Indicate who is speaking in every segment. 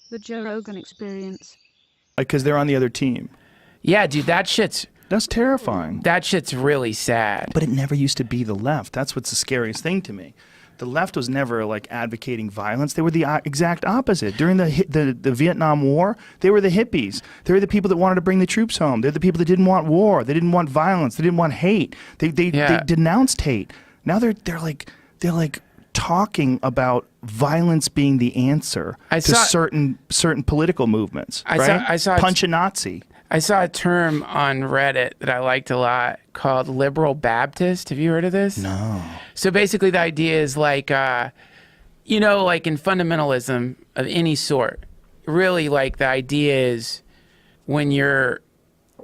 Speaker 1: The Joe Rogan Experience.
Speaker 2: Because they're on the other team.
Speaker 3: Yeah, dude,
Speaker 2: That's terrifying.
Speaker 3: that shit's really sad.
Speaker 2: But it never used to be the left. That's what's the scariest thing to me. The left was never like advocating violence. They were the exact opposite. During the Vietnam War, they were the hippies. They were the people that wanted to bring the troops home. They're the people that didn't want war. They didn't want violence. They didn't want hate. They denounced hate. Now they're like talking about violence being the answer to certain political movements. I saw punch a Nazi.
Speaker 3: I saw a term on Reddit that I liked a lot called liberal Baptist. Have you heard of this?
Speaker 2: No.
Speaker 3: So basically the idea is like, like in fundamentalism of any sort, really like the idea is when you're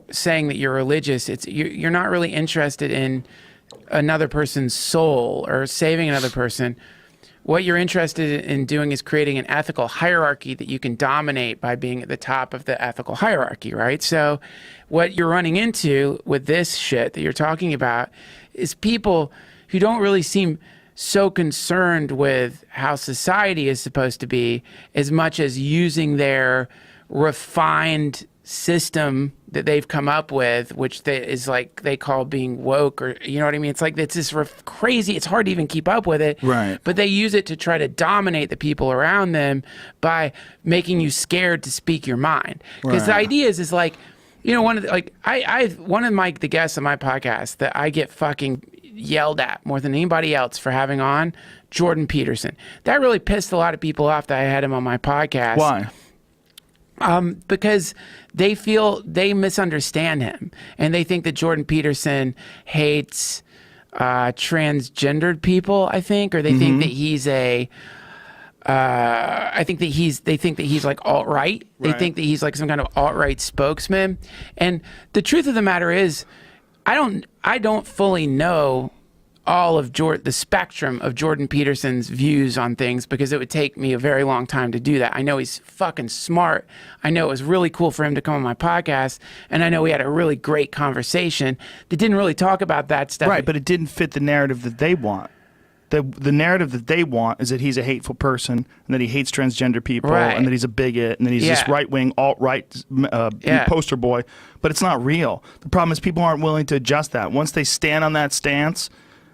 Speaker 3: saying that you're religious, you're not really interested in another person's soul or saving another person. What you're interested in doing is creating an ethical hierarchy that you can dominate by being at the top of the ethical hierarchy, right? So what you're running into with this shit that you're talking about is people who don't really seem so concerned with how society is supposed to be as much as using their refined system that they've come up with, which is like they call being woke, or you know what I mean? It's like it's this crazy, it's hard to even keep up with it.
Speaker 2: Right.
Speaker 3: But they use it to try to dominate the people around them by making you scared to speak your mind. Because the idea is like, one of the guests on my podcast that I get fucking yelled at more than anybody else for having on, Jordan Peterson. That really pissed a lot of people off that I had him on my podcast.
Speaker 2: Why?
Speaker 3: Because they feel they misunderstand him, and they think that Jordan Peterson hates transgendered people, I think, or they think that he's they think that he's like alt-right. They think that he's like some kind of alt-right spokesman. And the truth of the matter is, I don't fully know all of the spectrum of Jordan Peterson's views on things, because it would take me a very long time to do that. I know he's fucking smart. I know it was really cool for him to come on my podcast, and I know we had a really great conversation that didn't really talk about that stuff.
Speaker 2: Right, but it didn't fit the narrative that they want. The narrative that they want is that he's a hateful person, and that he hates transgender people, and that he's a bigot, and that he's this right-wing, alt-right poster boy. But it's not real. The problem is people aren't willing to adjust that. Once they stand on that stance,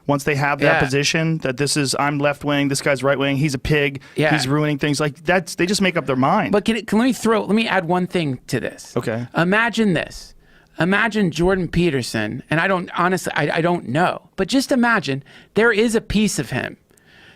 Speaker 2: once they have that position, that I'm left wing, this guy's right wing, he's a pig, he's ruining things, like that's, they just make up their mind.
Speaker 3: But let me add one thing to this.
Speaker 2: Okay.
Speaker 3: Imagine this. Imagine Jordan Peterson, and I don't know, but just imagine there is a piece of him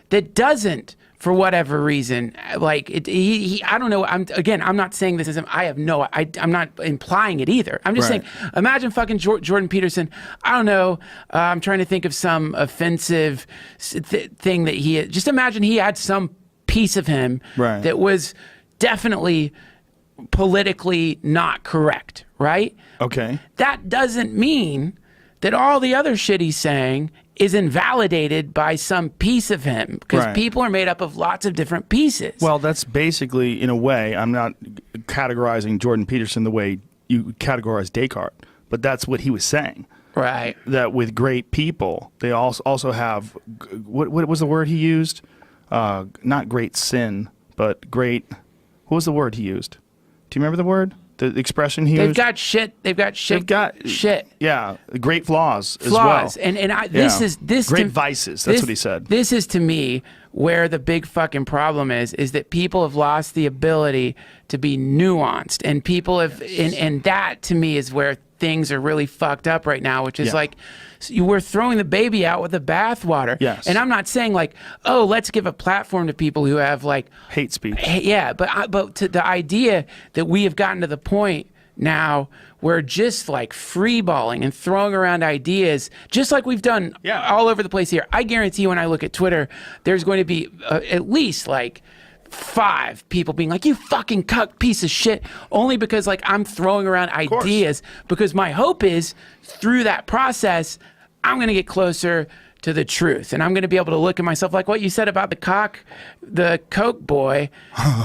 Speaker 3: that doesn't, for whatever reason, like I don't know. I'm not saying this is him. I'm not implying it either. I'm just saying, imagine fucking Jordan Peterson. I don't know. I'm trying to think of some offensive thing that just imagine he had some piece of him that was definitely politically not correct, right?
Speaker 2: Okay.
Speaker 3: That doesn't mean that all the other shit he's saying is invalidated by some piece of him, because people are made up of lots of different pieces.
Speaker 2: Well, that's basically, in a way, I'm not categorizing Jordan Peterson the way you categorize Descartes, but that's what he was saying.
Speaker 3: Right.
Speaker 2: That with great people, they also have, what was the word he used? Not great sin, but great, what was the word he used? Do you remember the word? The expression he used?
Speaker 3: They've got shit.
Speaker 2: Yeah, great flaws as
Speaker 3: well.
Speaker 2: And
Speaker 3: this is
Speaker 2: great vices. That's what he said.
Speaker 3: This is, to me, where the big fucking problem is that people have lost the ability to be nuanced, and people have, and that to me is where things are really fucked up right now, which is like, we're throwing the baby out with the bathwater.
Speaker 2: Yes.
Speaker 3: And I'm not saying like, oh, let's give a platform to people who have like
Speaker 2: hate speech.
Speaker 3: But to the idea that we have gotten to the point now where just like freeballing and throwing around ideas, just like we've done all over the place here. I guarantee when I look at Twitter, there's going to be at least like 5 people being like, you fucking cuck piece of shit, only because like I'm throwing around ideas, because my hope is through that process I'm going to get closer to the truth, and I'm going to be able to look at myself like what you said about the Coke boy.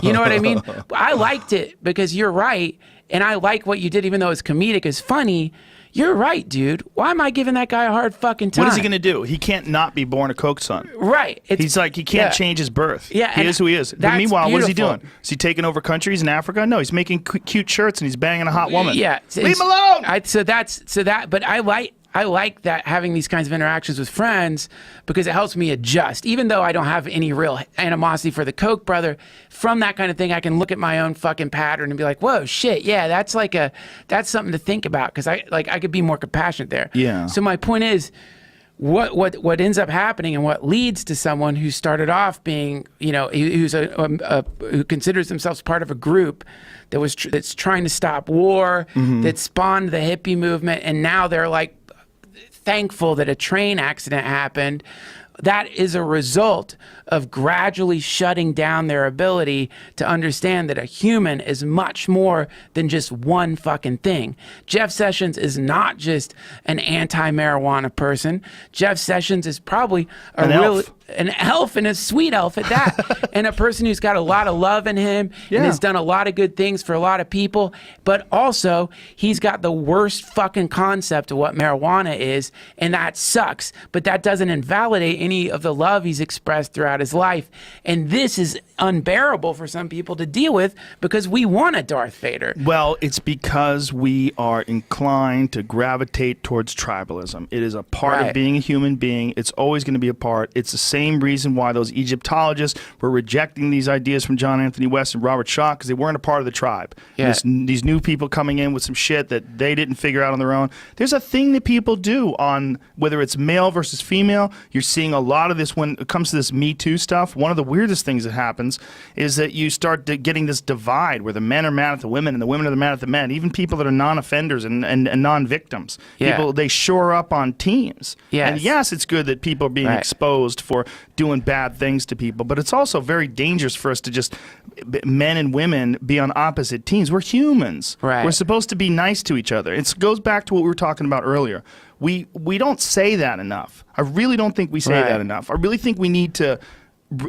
Speaker 3: You know what I mean? I liked it because you're right, and I like what you did, even though it's comedic, it's funny. you're right, dude. Why am I giving that guy a hard fucking time?
Speaker 2: What is he going to do? He can't not be born a Coke son.
Speaker 3: Right.
Speaker 2: He's like, he can't change his birth.
Speaker 3: Yeah,
Speaker 2: he is who he is. But meanwhile, what is he doing? Is he taking over countries in Africa? No, he's making cute shirts and he's banging a hot woman.
Speaker 3: Yeah.
Speaker 2: Leave him alone!
Speaker 3: But I like that, having these kinds of interactions with friends, because it helps me adjust. Even though I don't have any real animosity for the Koch brother, from that kind of thing, I can look at my own fucking pattern and be like, whoa, shit, yeah, that's something to think about, because I could be more compassionate there.
Speaker 2: Yeah.
Speaker 3: So my point is, what ends up happening and what leads to someone who started off being, who considers themselves part of a group that's trying to stop war, that spawned the hippie movement, and now they're like thankful that a train accident happened. That is a result of gradually shutting down their ability to understand that a human is much more than just one fucking thing. Jeff Sessions is not just an anti-marijuana person. Jeff Sessions is probably an elf, and a sweet elf at that, and a person who's got a lot of love in him and has done a lot of good things for a lot of people, but also he's got the worst fucking concept of what marijuana is, and that sucks, but that doesn't invalidate any of the love he's expressed throughout his life. And this is unbearable for some people to deal with, because we want a Darth Vader.
Speaker 2: Well, it's because we are inclined to gravitate towards tribalism. It is a part of being a human being. It's always going to be a part. It's the same reason why those Egyptologists were rejecting these ideas from John Anthony West and Robert Shaw, because they weren't a part of the tribe.
Speaker 3: Yeah.
Speaker 2: These new people coming in with some shit that they didn't figure out on their own. There's a thing that people do on whether it's male versus female. You're seeing a lot of this when it comes to this Me Too stuff. One of the weirdest things that happens is that you start getting this divide where the men are mad at the women and the women are mad at the men. Even people that are non-offenders and non-victims.
Speaker 3: Yeah.
Speaker 2: People, they shore up on teams.
Speaker 3: Yes.
Speaker 2: And yes, it's good that people are being exposed for doing bad things to people, but it's also very dangerous for us to just, men and women, be on opposite teams. We're humans.
Speaker 3: Right.
Speaker 2: We're supposed to be nice to each other. It goes back to what we were talking about earlier. We don't say that enough. I really don't think we say that enough. I really think we need to.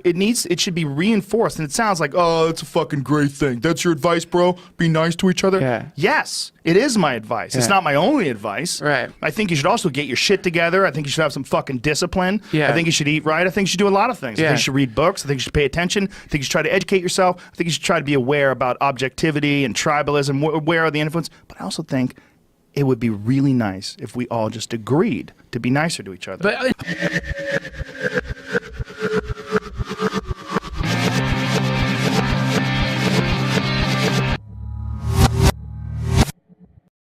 Speaker 2: It should be reinforced, and it sounds like, oh, that's a fucking great thing. That's your advice, bro? Be nice to each other?
Speaker 3: Yeah.
Speaker 2: Yes, it is my advice. It's not my only advice.
Speaker 3: Right.
Speaker 2: I think you should also get your shit together. I think you should have some fucking discipline.
Speaker 3: Yeah.
Speaker 2: I think you should eat right. I think you should do a lot of things. I think you should read books. I think you should pay attention. I think you should try to educate yourself. I think you should try to be aware about objectivity and tribalism, aware of the influence. But I also think it would be really nice if we all just agreed to be nicer to each other.
Speaker 3: But